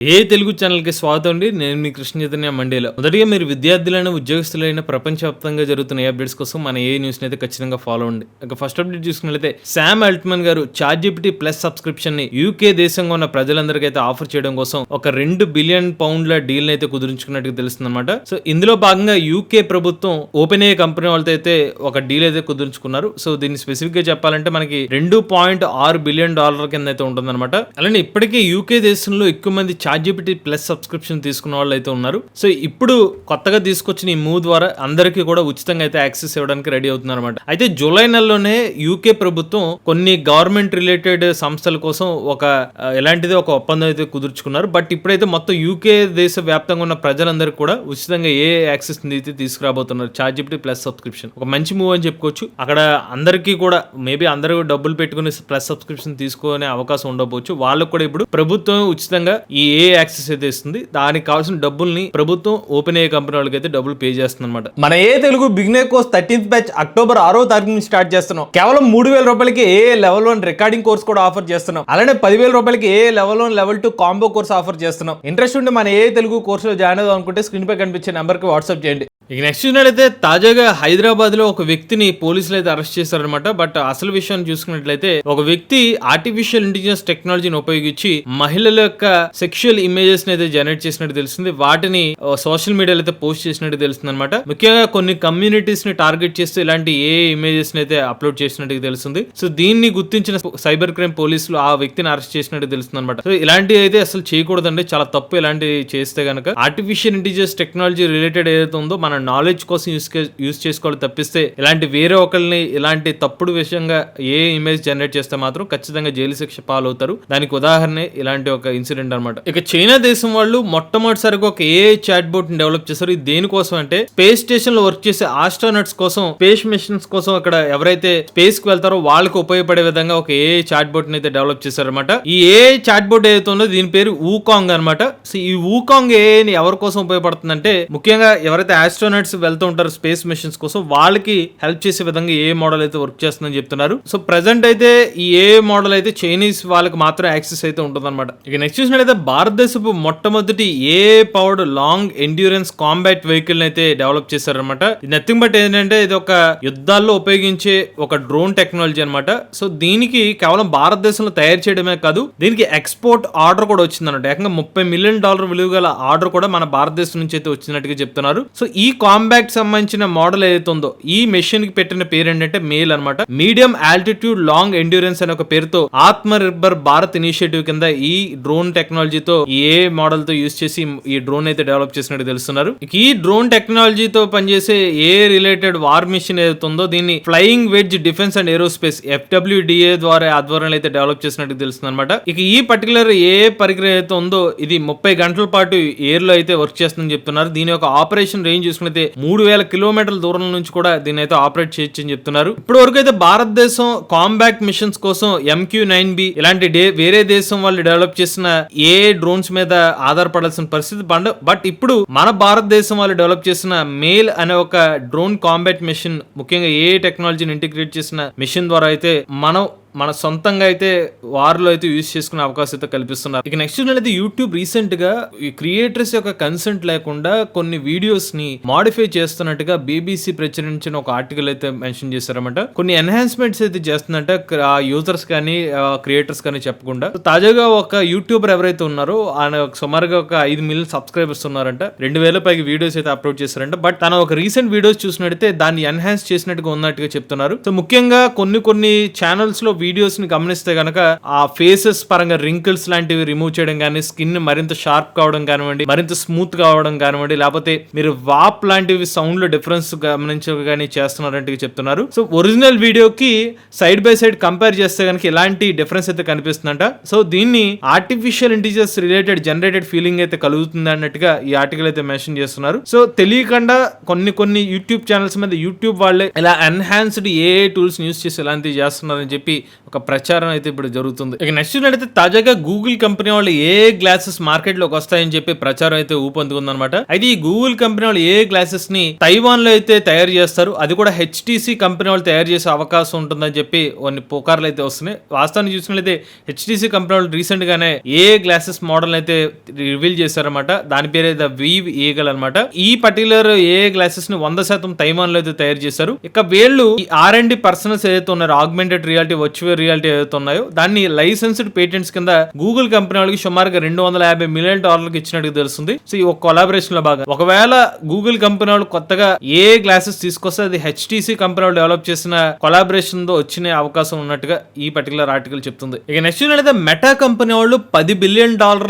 ఏ తెలుగు ఛానల్కి స్వాగతం అండి. నేను మీ కృష్ణ చైతన్య మండేలో. మొదటిగా మీరు విద్యార్థులైన ఉద్యోగస్తులైన ప్రపంచవ్యాప్తంగా జరుగుతున్న ఏ అప్డేట్స్ కోసం మన ఏ న్యూస్ని అయితే ఖచ్చితంగా ఫాలో అండి. ఇక ఫస్ట్ అప్డేట్ చూసుకున్నట్లయితే శామ్ ఆల్ట్మన్ గారు ChatGPT ప్లస్ సబ్స్క్రిప్షన్ ని యూకే దేశంగా ఉన్న ప్రజలందరికీ అయితే ఆఫర్ చేయడం కోసం ఒక £2 బిలియన్ డీల్ అయితే కుదుర్చుకున్నట్టుగా తెలుస్తుందన్నమాట. సో ఇందులో భాగంగా యూకే ప్రభుత్వం ఓపెన్ ఏ కంపెనీ వాళ్ళతో అయితే ఒక డీల్ అయితే కుదుర్చుకున్నారు. సో దీన్ని స్పెసిఫిక్ గా చెప్పాలంటే మనకి $2.6 బిలియన్ కింద అయితే ఉంటుందన్నమాట. అలానే ఇప్పటికే యూకే దేశంలో ఎక్కువ మంది ChatGPT ప్లస్ సబ్స్క్రిప్షన్ తీసుకున్న వాళ్ళు అయితే ఉన్నారు. సో ఇప్పుడు కొత్తగా తీసుకొచ్చిన ఈ మూవ్ ద్వారా అందరికీ కూడా ఉచితంగా అయితే యాక్సెస్ ఇవ్వడానికి రెడీ అవుతున్నారు అనమాట. అయితే జూలై నెలలోనే యూకే ప్రభుత్వం కొన్ని గవర్నమెంట్ రిలేటెడ్ సంస్థల కోసం ఎలాంటిది ఒక ఒప్పందం అయితే కుదుర్చుకున్నారు. బట్ ఇప్పుడైతే మొత్తం యూకే దేశ వ్యాప్తంగా ఉన్న ప్రజలందరికీ కూడా ఉచితంగా ఏ యాక్సెస్ అయితే తీసుకురాబోతున్నారు ChatGPT ప్లస్ సబ్స్క్రిప్షన్. ఒక మంచి మూవ్ అని చెప్పుకోవచ్చు. అక్కడ అందరికీ కూడా మేబీ అందరూ డబ్బులు పెట్టుకుని ప్లస్ సబ్స్క్రిప్షన్ తీసుకునే అవకాశం ఉండకపోవచ్చు. వాళ్ళకు కూడా ఇప్పుడు ప్రభుత్వం ఉచితంగా ఈ ఏ యాక్సెస్ అయితే ఇస్తుంది. దానికి కావాల్సిన డబ్బుల్ని ప్రభుత్వం ఓపెన్ ఏ కంపెనీ వాళ్ళకి అయితే డబ్బులు పే చేస్తుంది అనమాట. మన ఏ Telugu beginner course 13th batch October 6వ తారీఖు నుంచి స్టార్ట్ చేస్తున్నాం. కేవలం ₹3,000 ఏ లెవెల్ 1 రికార్డింగ్ కోర్స్ కూడా ఆఫర్ చేస్తున్నాం. అలానే ₹10,000 ఏ level 1 level 2 combo course offer చేస్తున్నాం. ఇంట్రెస్ట్ ఉంటే మన ఏ తెలుగు కోర్సులో జాయిన్ అవుదాం అనుకుంటే స్క్రీన్ పై కనిపించే నెంబర్ కి వాట్సాప్ చేయండి. ఇక నెక్స్ట్ చూసినట్లయితే తాజాగా హైదరాబాద్ లో ఒక వ్యక్తిని పోలీసులు అయితే అరెస్ట్ చేశారనమాట. బట్ అసలు విషయాన్ని చూసుకున్నట్లయితే ఒక వ్యక్తి ఆర్టిఫిషియల్ ఇంటెలిజెన్స్ టెక్నాలజీని ఉపయోగించి మహిళల యొక్క సెక్షువల్ ఇమేజెస్ ని అయితే జనరేట్ చేసినట్టు తెలుస్తుంది. వాటిని సోషల్ మీడియాలో అయితే పోస్ట్ చేసినట్టు తెలుస్తుంది అనమాట. ముఖ్యంగా కొన్ని కమ్యూనిటీస్ ని టార్గెట్ చేస్తూ ఇలాంటి ఏ ఇమేజెస్ ని అయితే అప్లోడ్ చేసినట్టు తెలుస్తుంది. సో దీన్ని గుర్తించిన సైబర్ క్రైమ్ పోలీసులు ఆ వ్యక్తిని అరెస్ట్ చేసినట్టు తెలుస్తుంది అనమాట. సో ఇలాంటివి అయితే అసలు చేయకూడదండి, చాలా తప్పు. ఇలాంటివి చేస్తే కనుక ఆర్టిఫిషియల్ ఇంటెలిజెన్స్ టెక్నాలజీ రిలేటెడ్ ఏదైతే ఉందో మన నాలెడ్జ్ కోసం యూస్ చేసుకోవాలి తప్పిస్తే ఇలాంటి వేరే ఒకరిని ఇలాంటి తప్పుడు విషయంగా ఏ ఇమేజ్ జనరేట్ చేస్తే మాత్రం ఖచ్చితంగా జైలు శిక్ష పాలవుతారు. దానికి ఉదాహరణ ఇలాంటి ఒక ఇన్సిడెంట్ అనమాట. ఇక చైనా దేశం వాళ్ళు మొట్టమొదటిసారిగా ఒక AI చాట్ బోట్ ని డెవలప్ చేశారు. ఇది దేనికోసం అంటే స్పేస్ స్టేషన్ లో వర్క్ చేసే ఆస్ట్రోనట్స్ కోసం, స్పేస్ మిషన్స్ కోసం అక్కడ ఎవరైతే స్పేస్ కి వెళ్తారో వాళ్ళకి ఉపయోగపడే విధంగా ఒక AI చాట్ బోట్ ని అయితే డెవలప్ చేశారనమాట. ఈ AI చాట్ బోట్ ఏదైతే ఉందో దీని పేరు వూకాంగ్ అనమాట. సో ఈ వూకాంగ్ AI ని ఎవరి కోసం ఉపయోగపడుతుందంటే ముఖ్యంగా ఎవరైతే ఆస్ట్రోనట్స్ వెళ్తూ ఉంటారు స్పేస్ మిషన్స్ కోసం వాళ్ళకి హెల్ప్ చేసే విధంగా ఏ మోడల్ అయితే వర్క్ చేస్తుందని చెప్తున్నారు. సో ప్రెసెంట్ అయితే ఈ ఏ మోడల్ అయితే చైనీస్ వాళ్ళకి మాత్రం యాక్సెస్ అయితే ఉంటుంది అనమాట. ఇక నెక్స్ట్ చూసినట్లయితే భారతదేశపు మొట్టమొదటి a powered long endurance combat vehicle అయితే డెవలప్ చేశారనమాట. ఇది నథింగ్ బట్ ఏంటంటే ఇది ఒక యుద్ధాల్లో ఉపయోగించే ఒక డ్రోన్ టెక్నాలజీ అనమాట. సో దీనికి కేవలం భారతదేశంలో తయారు చేయడమే కాదు, దీనికి ఎక్స్పోర్ట్ ఆర్డర్ కూడా వచ్చిందన్నమాట. ఏకంగా $30 మిలియన్ విలువ గల ఆర్డర్ కూడా మన భారతదేశం నుంచి అయితే వచ్చినట్టుగా చెప్తున్నారు. సో ఈ కాంబాక్ట్ సంబంధించిన మోడల్ ఏదైతే ఉందో ఈ మెషిన్ కి పెట్టిన పేరు ఏంటంటే మేల్ అనమాట. మీడియం ఆల్టిట్యూడ్ లాంగ్ ఎండ్యూరెన్స్ అనే ఒక పేరుతో ఆత్మ నిర్భర్ భారత్ ఇనిషియేటివ్ కింద ఈ డ్రోన్ టెక్నాలజీతో ఏ మోడల్ తో యూస్ చేసి ఈ డ్రోన్ అయితే డెవలప్ చేసినట్టు తెలుస్తున్నారు. ఈ డ్రోన్ టెక్నాలజీతో పనిచేసే ఏ రిలేటెడ్ వార్ మిషన్ ఏదైతే ఉందో దీన్ని flying wedge defence and aerospace FWDA ద్వారా ఆధ్వర్యంలో అయితే డెవలప్ చేసినట్టు తెలుస్తుంది అనమాట. ఇక ఈ పర్టికులర్ ఏ పరికరం ఏదైతే ఉందో ఇది 30 గంటల పాటు ఎయిర్ లో అయితే వర్క్ చేస్తుందని చెప్తున్నారు. దీని యొక్క ఆపరేషన్ రేంజ్ చూసుకుంటే 3,000 కిలోమీటర్ల దూరం నుంచి కూడా దీన్ని అయితే ఆపరేట్ చేయొచ్చు అని చెప్తున్నారు. ఇప్పటి వరకు అయితే భారతదేశం కాంబాక్ట్ మిషన్స్ కోసం MQ-9B ఇలాంటి వేరే దేశం వాళ్ళు డెవలప్ చేసిన ఏ డ్రోన్స్ మీద ఆధారపడాల్సిన పరిస్థితి. బట్ ఇప్పుడు మన భారతదేశం వాళ్ళు డెవలప్ చేసిన మేల్ అనే ఒక డ్రోన్ కాంబాక్ట్ మిషన్, ముఖ్యంగా ఏ టెక్నాలజీని ఇంటిగ్రేట్ చేసిన మిషన్ ద్వారా అయితే మన సొంతంగా అయితే వార్లో అయితే యూజ్ చేసుకునే అవకాశం అయితే కల్పిస్తున్నారు. ఇక నెక్స్ట్ అయితే యూట్యూబ్ రీసెంట్ గా ఈ క్రియేటర్స్ యొక్క కన్సెంట్ లేకుండా కొన్ని వీడియోస్ ని మాడిఫై చేస్తున్నట్టుగా BBC ప్రచురించిన ఒక ఆర్టికల్ అయితే మెన్షన్ చేశారన్నమాట. కొన్ని ఎన్హాన్స్మెంట్స్ అయితే చేస్తుందంట యూజర్స్ కానీ క్రియేటర్స్ కానీ చెప్పకుండా. తాజాగా ఒక యూట్యూబర్ ఎవరైతే ఉన్నారో ఆయన సుమారుగా ఒక 5 మిలియన్ సబ్స్క్రైబర్స్ ఉన్నారంట. 2,000 పైకి వీడియోస్ అయితే అప్లోడ్ చేశారంట. బట్ తన ఒక రీసెంట్ వీడియోస్ చూసినట్టయితే దాన్ని ఎన్హాన్స్ చేసినట్టుగా ఉన్నట్టుగా చెప్తున్నారు. సో ముఖ్యంగా కొన్ని ఛానల్స్ లో వీడియోస్ ని గమనిస్తే గనక ఆ ఫేసెస్ పరంగా రింకిల్స్ లాంటివి రిమూవ్ చేయడం కానీ, స్కిన్ మరింత షార్ప్ కావడం కానివ్వండి, మరింత స్మూత్ కావడం కానివ్వండి, లేకపోతే మీరు వాప్ లాంటివి సౌండ్ లో డిఫరెన్స్ గమనించగానే చేస్తున్నారంటే చెప్తున్నారు. సో ఒరిజినల్ వీడియోకి సైడ్ బై సైడ్ కంపేర్ చేస్తే కనుక ఇలాంటి డిఫరెన్స్ అయితే కనిపిస్తుందంట. సో దీన్ని artificial intelligence related generated feeling అయితే కలుగుతుంది అన్నట్టుగా ఈ ఆర్టికల్ అయితే మెన్షన్ చేస్తున్నారు. సో తెలియకుండా కొన్ని యూట్యూబ్ ఛానల్స్ మీద యూట్యూబ్ వాళ్ళే ఇలా ఎన్హాన్స్డ్ ఏ టూల్స్ యూస్ చేసి ఇలాంటివి చేస్తున్నారని చెప్పి ఒక ప్రచారం అయితే ఇప్పుడు జరుగుతుంది. ఇక నెక్స్ట్ అయితే తాజాగా గూగుల్ కంపెనీ వాళ్ళు ఏ గ్లాసెస్ మార్కెట్ లోకి వస్తాయని చెప్పి ప్రచారం అయితే ఊపందుకుందనమాట. అయితే ఈ గూగుల్ కంపెనీ వాళ్ళు ఏ గ్లాసెస్ ని తైవాన్ లో అయితే తయారు చేస్తారు, అది కూడా హెచ్టీసీ కంపెనీ వాళ్ళు తయారు చేసే అవకాశం ఉంటుందని చెప్పి కొన్ని పుకార్లు అయితే వస్తున్నాయి. వాస్తవాన్ని చూసినట్లయితే హెచ్టీసీ కంపెనీ వాళ్ళు రీసెంట్ గానే ఏ గ్లాసెస్ మోడల్ అయితే రివీల్ చేశారన్నమాట. దాని పేరే ద వీవ్ ఈగల్ అనమాట. ఈ పర్టికులర్ ఏ గ్లాసెస్ ని 100% తైవాన్ లో అయితే తయారు చేశారు. ఇక వీళ్ళు ఈ R&D పర్సనల్స్ ఏదైతే ఉన్నారో ఆగ్మెంటెడ్ రియాలిటీ, వర్చువల్ రియాలిటీ ఏదైతే ఉన్నాయో దాన్ని లైసెన్స్డ్ పేటెంట్స్ కింద గూగుల్ కంపెనీ వాళ్ళకి సుమారుగా $250 మిలియన్ ఇచ్చినట్టు తెలుస్తుంది. సో ఈ ఒక కొలాబరేషన్ లో భాగంగా ఒకవేళ గూగుల్ కంపెనీ వాళ్ళు కొత్తగా ఏ గ్లాసెస్ తీసుకొస్తే అది హెచ్టీసీ కంపెనీ వాళ్ళు డెవలప్ చేసిన కొలాబరేషన్ తో వచ్చిన అవకాశం ఉన్నట్టుగా ఈ పర్టికులర్ ఆర్టికల్ చెప్తుంది. ఇక నెక్స్ట్ అయితే మెటా కంపెనీ వాళ్ళు $10 బిలియన్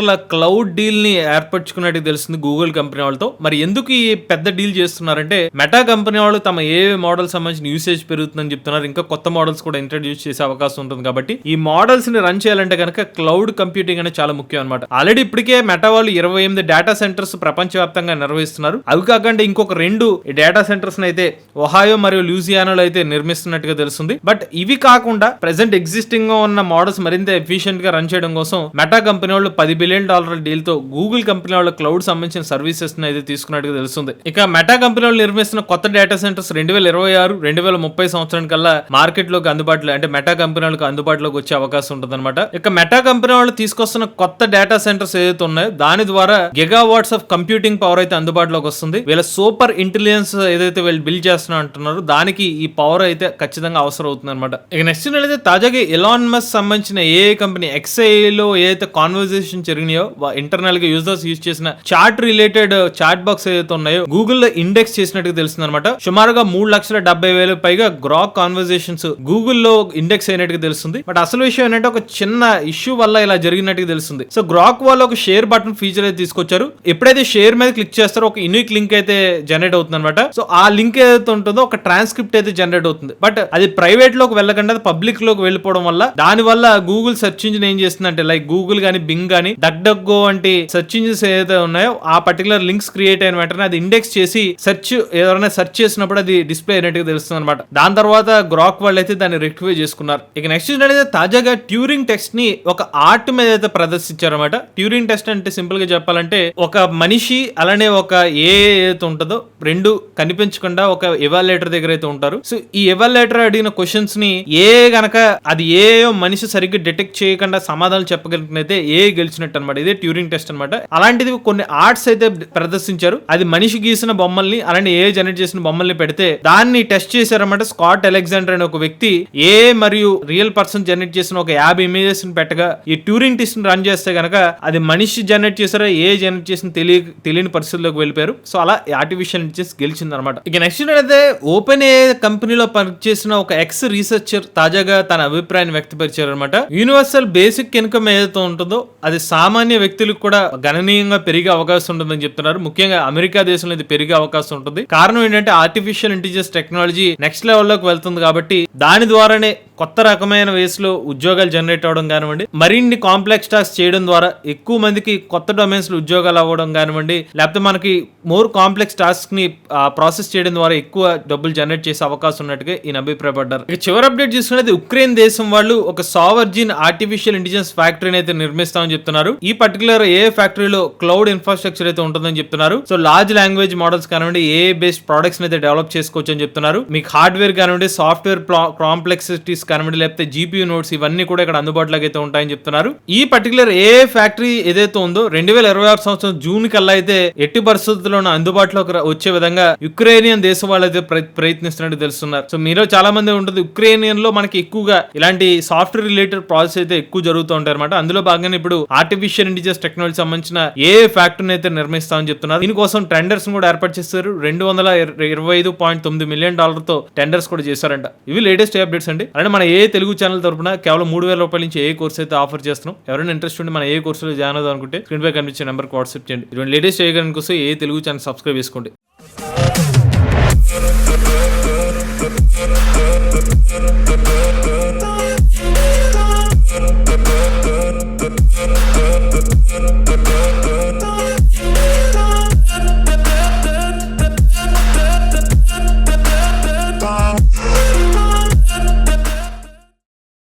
క్లౌడ్ డీల్ ని ఏర్పరచుకున్నట్టు తెలుస్తుంది గూగుల్ కంపెనీ వాళ్ళతో. మరి ఎందుకు ఈ పెద్ద డీల్ చేస్తున్నారంటే మెటా కంపెనీ వాళ్ళు తమ ఏ మోడల్ సంబంధించిన యూసేజ్ పెరుగుతుందని చెప్తున్నారు. ఇంకా కొత్త మోడల్స్ కూడా ఇంట్రడ్యూస్ చేసే అవకాశం ఉంటుంది. కాబట్టి ఈ మోడల్స్ ని రన్ చేయాలంటే కనుక క్లౌడ్ కంప్యూటింగ్ అనేది చాలా ముఖ్యం అనమాట. ఆల్రెడీ ఇప్పటికే మెటా వాళ్ళు 28 డేటా సెంటర్స్ ప్రపంచవ్యాప్తంగా నిర్వహిస్తున్నారు. అవి కాకుండా ఇంకొక 2 డేటా సెంటర్స్ అయితే ఒహాయో మరియు లూజియానాలో అయితే నిర్మిస్తున్నట్టుగా తెలుస్తుంది. బట్ ఇవి కాకుండా ప్రెసెంట్ ఎగ్జిస్టింగ్ గా ఉన్న మోడల్స్ మరింత ఎఫిషియెంట్ గా రన్ చేయడం కోసం మెటా కంపెనీ వాళ్ళు $10 బిలియన్ డీల్ తో గూగుల్ కంపెనీ వాళ్ళ క్లౌడ్ సంబంధించిన సర్వీసెస్ అయితే తీసుకున్నట్టుగా తెలుస్తుంది. ఇక మెటా కంపెనీ వాళ్ళు నిర్మిస్తున్న కొత్త డేటా సెంటర్స్ 2026-2030 సంవత్సరం కల్లా మార్కెట్ లోకి అందుబాటులో, అంటే మెటా కంపెనీ వాళ్ళకి అందుబాటులోకి వచ్చే అవకాశం ఉంటుంది అనమాట. ఇక మెటా కంపెనీ వాళ్ళు తీసుకొస్తున్న కొత్త డేటా సెంటర్స్ ఏదైతే ఉన్నాయో దాని ద్వారా గిగావాట్స్ ఆఫ్ కంప్యూటింగ్ పవర్ అయితే అందుబాటులోకి వస్తుంది. వీళ్ళ సూపర్ ఇంటెలిజెన్స్ ఏదైతే వీళ్ళు బిల్డ్ చేస్తున్నారు అంటున్నారు దానికి ఈ పవర్ అయితే ఖచ్చితంగా అవసరం అవుతుంది అనమాట. ఇక నెక్స్ట్ అయితే తాజాగా ఎలాన్ మస్క్ సంబంధించిన ఏ కంపెనీ XAI లో ఏదైతే కాన్వర్సేషన్ జరిగినాయో ఇంటర్నల్ గా యూజర్స్ యూజ్ చేసిన చాట్ రిలేటెడ్ చాట్ బాక్స్ ఏదైతే ఉన్నాయో గూగుల్ లో ఇండెక్స్ చేసినట్టుగా తెలుస్తుంది అనమాట. సుమారుగా 3,70,000 పైగా గ్రాక్ కాన్వర్సేషన్స్ గూగుల్ లో ఇండెక్స్ అయినట్టుగా తెలుస్తుంది. బట్ అసలు విషయం ఏంటంటే ఒక చిన్న ఇష్యూ వల్ల ఇలా జరిగినట్టుగా తెలుస్తుంది. సో గ్రాక్ వాళ్ళు ఒక షేర్ బటన్ ఫీచర్ అయితే తీసుకొచ్చారు. ఎప్పుడైతే షేర్ మీద క్లిక్ చేస్తారో ఒక యూనిక్ లింక్ అయితే జనరేట్ అవుతుంది అనమాట. సో ఆ లింక్ ఏదైతే ఉంటుందో ఒక ట్రాన్స్క్రిప్ట్ అయితే జనరేట్ అవుతుంది. బట్ అది ప్రైవేట్ లోకి వెళ్ళకుండా పబ్లిక్ లోకి వెళ్ళిపోవడం వల్ల దాని వల్ల గూగుల్ సెర్చ్ ఇంజిన్ ఏం చేస్తుందంటే లైక్ గూగుల్ గానీ బింగ్ గానీ డక్ వంటి సెర్చ్ ఇంజిన్స్ ఏదైతే ఉన్నాయో ఆ పర్టికులర్ లింక్స్ క్రియేట్ అయిన వెంటనే అది ఇండెక్స్ చేసి ఎవరైనా సెర్చ్ చేసినప్పుడు అది డిస్ప్లే అయినట్టుగా తెలుస్తుంది అనమాట. దాని తర్వాత గ్రాక్ వాళ్ళు అయితే దాన్ని రెక్టిఫై చేసుకున్నారు. ఇక నెక్స్ట్ అయితే తాజాగా ట్యూరింగ్ టెస్ట్ ని ఒక ఆర్ట్ మీద అయితే ప్రదర్శించారన్నమాట. ట్యూరింగ్ టెస్ట్ అంటే సింపుల్ గా చెప్పాలంటే ఒక మనిషి అలానే ఒక ఏదైతే ఉంటుందో రెండు కనిపించకుండా ఒక ఎవాల్యుయేటర్ దగ్గర అయితే ఉంటారు. సో ఈ ఎవాల్యుయేటర్ అడిగిన క్వశ్చన్స్ ని గనక అది మనిషి సరిగ్గా డిటెక్ట్ చేయకుండా సమాధానం చెప్పగలిగినైతే గెలిచినట్టు అనమాట. ఇదే ట్యూరింగ్ టెస్ట్ అనమాట. అలాంటిది కొన్ని ఆర్ట్స్ అయితే ప్రదర్శించారు. అది మనిషి గీసిన బొమ్మల్ని అలానే జనరేట్ చేసిన బొమ్మల్ని పెడితే దాన్ని టెస్ట్ చేశారన్నమాట. స్కాట్ అలెగ్జాండర్ అనే ఒక వ్యక్తి మరియు రియల్ పర్సన్ జనరేట్ చేసిన ఒక 50 ఇమేజెస్ ని పెట్టగా ఈ ట్యూరింగ్ టెస్ట్ ని రన్ చేస్తే గనక అది మనిషి జనరేట్ చేసారా జనరేట్ చేసిన తెలియని పరిస్థితుల్లోకి వెళ్ళిపోయారు. సో అలా ఆర్టిఫిషియల్ ఇంటెలిజెన్స్ గెలిచింది అనమాట. ఇక నెక్స్ట్ అయితే ఓపెన్ ఏ కంపెనీలో పనిచేసిన ఒక ఎక్స్ రీసెర్చర్ తాజాగా తన అభిప్రాయాన్ని వ్యక్తపరిచారు అనమాట. యూనివర్సల్ బేసిక్ ఇన్కమ్ ఏదైతే ఉంటుందో అది సామాన్య వ్యక్తులకు కూడా గణనీయంగా పెరిగే అవకాశం ఉంటుందని చెప్తున్నారు. ముఖ్యంగా అమెరికా దేశంలో ఇది పెరిగే అవకాశం ఉంటుంది. కారణం ఏంటంటే ఆర్టిఫిషియల్ ఇంటెలిజెన్స్ టెక్నాలజీ నెక్స్ట్ లెవెల్లోకి వెళ్తుంది కాబట్టి దాని ద్వారానే కొత్త రకమైన వేస్ లో ఉద్యోగాలు జనరేట్ అవడం కానివ్వండి, మరిన్ని కాంప్లెక్స్ టాస్క్ చేయడం ద్వారా ఎక్కువ మందికి కొత్త డొమైన్స్ లో ఉద్యోగాలు అవ్వడం కానివ్వండి, లేకపోతే మనకి మోర్ కాంప్లెక్స్ టాస్క్ ని ప్రాసెస్ చేయడం ద్వారా ఎక్కువ డబ్బులు జనరేట్ చేసే అవకాశం ఉన్నట్టుగా ఈయన అభిప్రాయపడ్డారు. ఇక చివరి అప్డేట్ చూసుకునేది ఉక్రెయిన్ దేశం వాళ్ళు ఒక సావర్జిన్ ఆర్టిఫిషియల్ ఇంటెలిజెన్స్ ఫ్యాక్టరీని అయితే నిర్మిస్తామని చెప్తున్నారు. ఈ పర్టికులర్ ఫ్యాక్టరీలో క్లౌడ్ ఇన్ఫ్రాస్ట్రక్చర్ అయితే ఉంటుందని చెప్తున్నారు. సో లార్జ్ లాంగ్వేజ్ మోడల్స్ కానివ్వండి, బేస్డ్ ప్రొడక్ట్స్ అయితే డెవలప్ చేసుకోవచ్చు అని చెప్తున్నారు. మీకు హార్డ్వేర్ కానివ్వండి, సాఫ్ట్వేర్ కాంప్లెక్సిటీస్ కానివ్వండి, లేకపోతే GPU నోట్స్ ఇవన్నీ కూడా ఇక్కడ అందుబాటులోకి అయితే ఉంటాయని చెప్తున్నారు. ఈ పర్టికులర్ ఫ్యాక్టరీ ఏదైతే ఉందో 2026 సంవత్సరం జూన్ కల్లా అయితే ఎట్టి పరిస్థితుల్లోనూ అందుబాటులోకి వచ్చే విధంగా యుక్రెయినియన్ దేశం వాళ్ళు అయితే ప్రయత్నిస్తున్నట్టు తెలుస్తున్నారు. సో మీలో చాలా మంది ఉంటుంది యుక్రెయినియన్ లో మనకి ఎక్కువగా ఇలాంటి సాఫ్ట్వేర్ రిలేటెడ్ ప్రాసెస్ అయితే ఎక్కువ జరుగుతూ ఉంటాయి అనమాట. అందులో భాగంగా ఇప్పుడు ఆర్టిఫిషియల్ ఇంటెలిజెన్స్ టెక్నాలజీ సంబంధించిన ఫ్యాక్టరీని అయితే నిర్మిస్తామని చెప్తున్నారు. దీనికోసం టెండర్స్ కూడా ఏర్పాటు చేస్తారు. $225.9 మిలియన్ తో టెండర్స్ కూడా చేశారంట. ఇవి లేటెస్ట్ అప్డేట్స్ అండి. అలానే మన తెలుగు ఛానల్ తరపున కేవలం $3,000 నుంచి కోర్స్ అయితే ఆఫర్ చేస్తున్నాం. ఎవరైనా ఇంట్రెస్ట్ ఉండి మన కోర్సులో జాయిన్ అవుదాం అనుకుంటే స్క్రీన్ పై కనిపించే నెంబర్కి వాట్సాప్ చేయండి. ఇటువంటి లేటెస్ట్ చేయడానికి కోసం తెలుగు ఛానల్ సబ్స్క్రైబ్ చేసుకోండి.